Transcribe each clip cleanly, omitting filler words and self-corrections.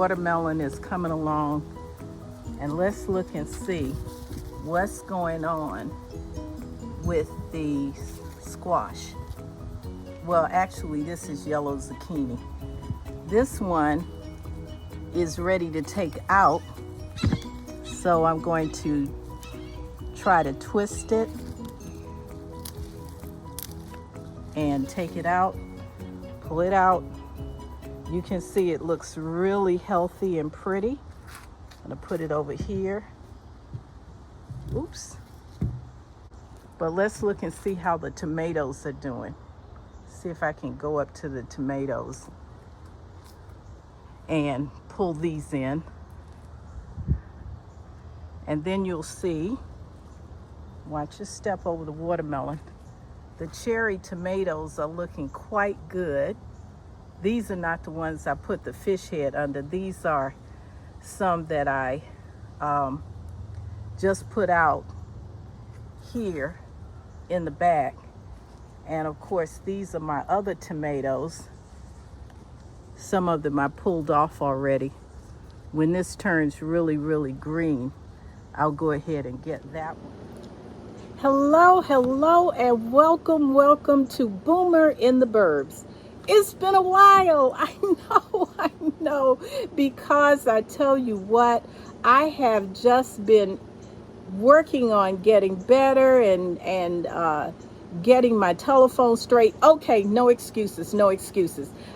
watermelon is coming along, and let's look and see what's going on with the squash. Well, actually, this is yellow zucchini. This one is ready to take out, so I'm going to try to twist it and take it out, pull it out. You can see it looks really healthy and pretty. I'm gonna put it over here. Oops. But let's look and see how the tomatoes are doing. See if I can go up to the tomatoes and pull these in. And then you'll see, watch your step over the watermelon. The cherry tomatoes are looking quite good. These are not the ones I put the fish head under. These are some that I just put out here in the back. And of course, these are my other tomatoes. Some of them I pulled off already. When this turns really, really green, I'll go ahead and get that one. Hello, and welcome to Boomer in the Burbs. It's been a while, I know, because I tell you what, I have just been working on getting better and getting my telephone straight. Okay, no excuses.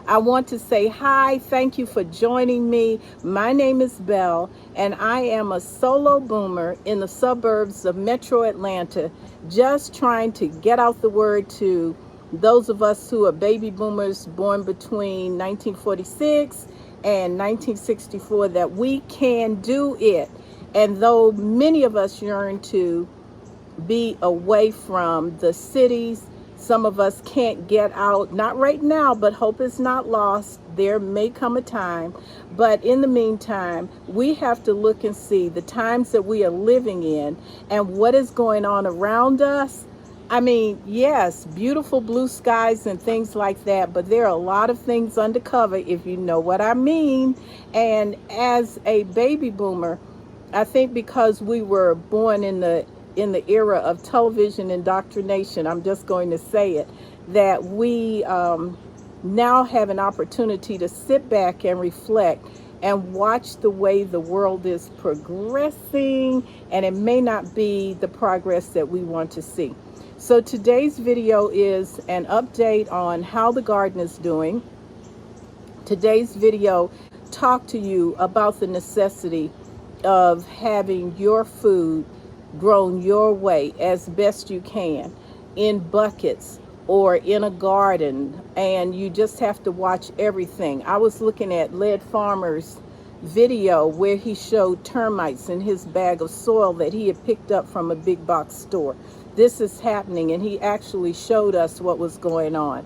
I want to say hi, thank you for joining me. My name is Belle, and I am a solo boomer in the suburbs of Metro Atlanta, just trying to get out the word to those of us who are baby boomers born between 1946 and 1964 that we can do it. And though many of us yearn to be away from the cities, some of us can't get out, not right now, but hope is not lost. There may come a time, but in the meantime, we have to look and see the times that we are living in and what is going on around us. I mean, yes, beautiful blue skies and things like that, but there are a lot of things undercover, if you know what I mean. And as a baby boomer, I think because we were born in the era of television indoctrination, I'm just going to say it, that we now have an opportunity to sit back and reflect and watch the way the world is progressing, and it may not be the progress that we want to see. So today's video is an update on how the garden is doing. Today's video talk to you about the necessity of having your food grown your way as best you can in buckets or in a garden, and you just have to watch everything. I was looking at Led Farmer's video where he showed termites in his bag of soil that he had picked up from a big box store. This is happening, and he actually showed us what was going on.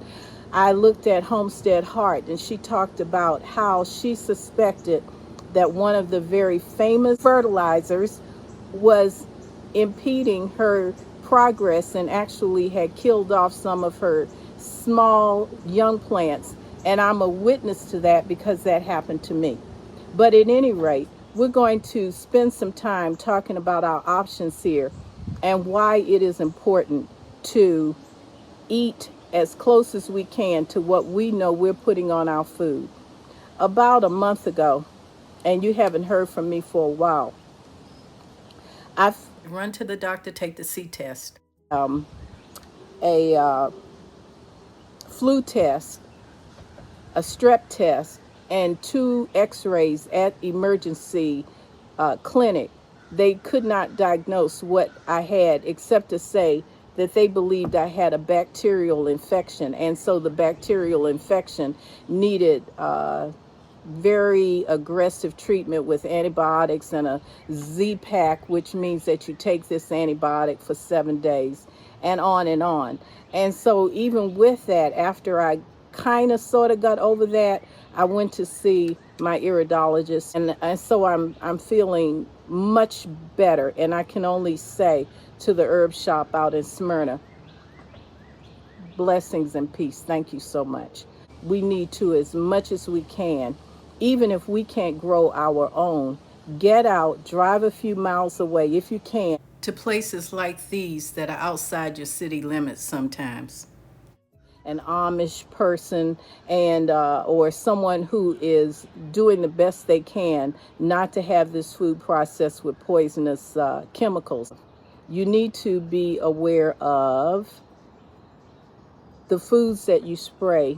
I looked at Homestead Heart, and she talked about how she suspected that one of the very famous fertilizers was impeding her progress and actually had killed off some of her small young plants. And I'm a witness to that because that happened to me. But at any rate, we're going to spend some time talking about our options here and why it is important to eat as close as we can to what we know we're putting on our food. About a month ago, and you haven't heard from me for a while, I've run to the doctor, take the C test, a flu test, a strep test, and 2 x-rays at emergency clinic. They could not diagnose what I had except to say that they believed I had a bacterial infection, and so the bacterial infection needed very aggressive treatment with antibiotics and a Z-Pack, which means that you take this antibiotic for 7 days, and on and on. And so even with that, after I kind of sort of got over that, I went to see my iridologist, and so I'm feeling much better. And I can only say to the herb shop out in Smyrna, blessings and peace. Thank you so much. We need to, as much as we can, Even if we can't grow our own, get out, drive a few miles away if you can to places like these that are outside your city limits sometimes. An Amish person and or someone who is doing the best they can not to have this food processed with poisonous chemicals. You need to be aware of the foods that you spray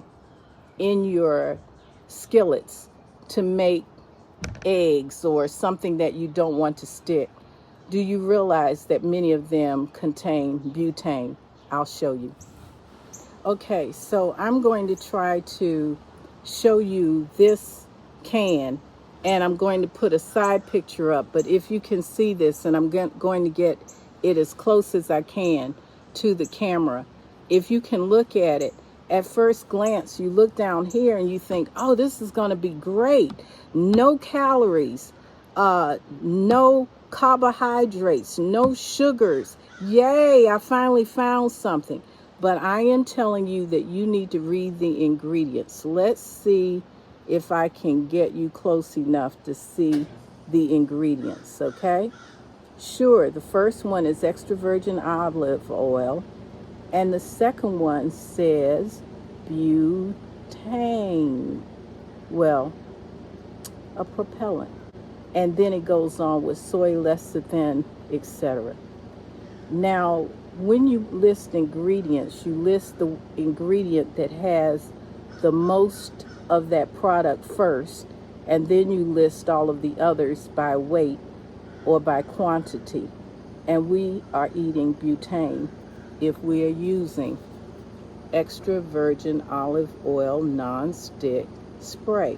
in your skillets to make eggs or something that you don't want to stick. Do you realize that many of them contain butane? I'll show you. Okay, so I'm going to try to show you this can, and I'm going to put a side picture up, but if you can see this, and I'm going to get it as close as I can to the camera. If you can look at it, at first glance, you look down here and you think, oh, this is going to be great. No calories, no carbohydrates, no sugars. Yay, I finally found something. But I am telling you that you need to read the ingredients. Let's see if I can get you close enough to see the ingredients, okay? Sure, the first one is extra virgin olive oil, and the second one says butane. Well, a propellant. And then it goes on with soy lecithin, etc. Now, when you list ingredients, you list the ingredient that has the most of that product first, and then you list all of the others by weight or by quantity. And we are eating butane if we are using extra virgin olive oil non-stick spray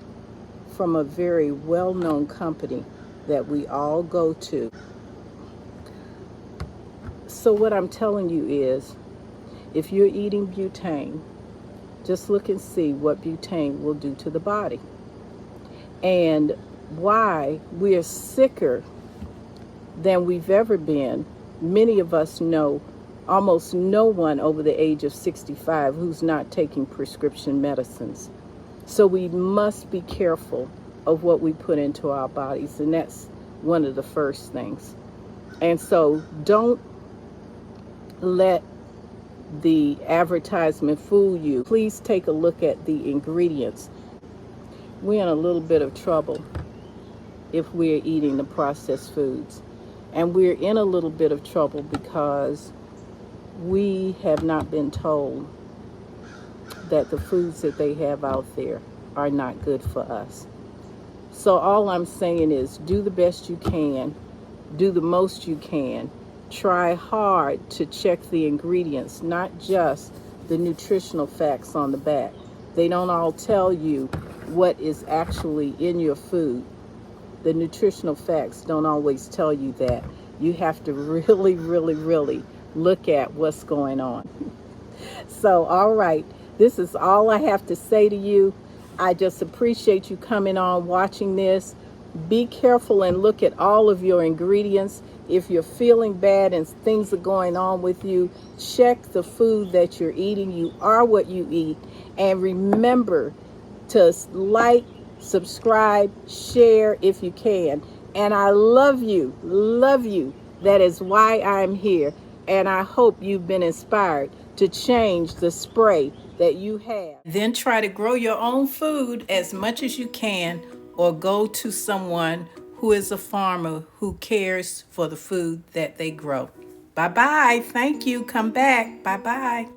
from a very well-known company that we all go to. So what I'm telling you is, if you're eating butane, just look and see what butane will do to the body and why we are sicker than we've ever been. Many of us know almost no one over the age of 65 who's not taking prescription medicines. So we must be careful of what we put into our bodies, and that's one of the first things. And so don't let the advertisement fool you. Please take a look at the ingredients. We're in a little bit of trouble if we're eating the processed foods. And we're in a little bit of trouble because we have not been told that the foods that they have out there are not good for us. So all I'm saying is do the best you can, do the most you can. Try hard to check the ingredients, not just the nutritional facts on the back. They don't all tell you what is actually in your food. The nutritional facts don't always tell you that. You have to really, really, really look at what's going on. So, all right, this is all I have to say to you. I just appreciate you coming on, watching this. Be careful and look at all of your ingredients. If you're feeling bad and things are going on with you, check the food that you're eating. You are what you eat. And remember to like, subscribe, share if you can. And I love you, love you. That is why I'm here. And I hope you've been inspired to change the spray that you have. Then try to grow your own food as much as you can, or go to someone who is a farmer who cares for the food that they grow. Bye-bye. Thank you. Come back. Bye-bye.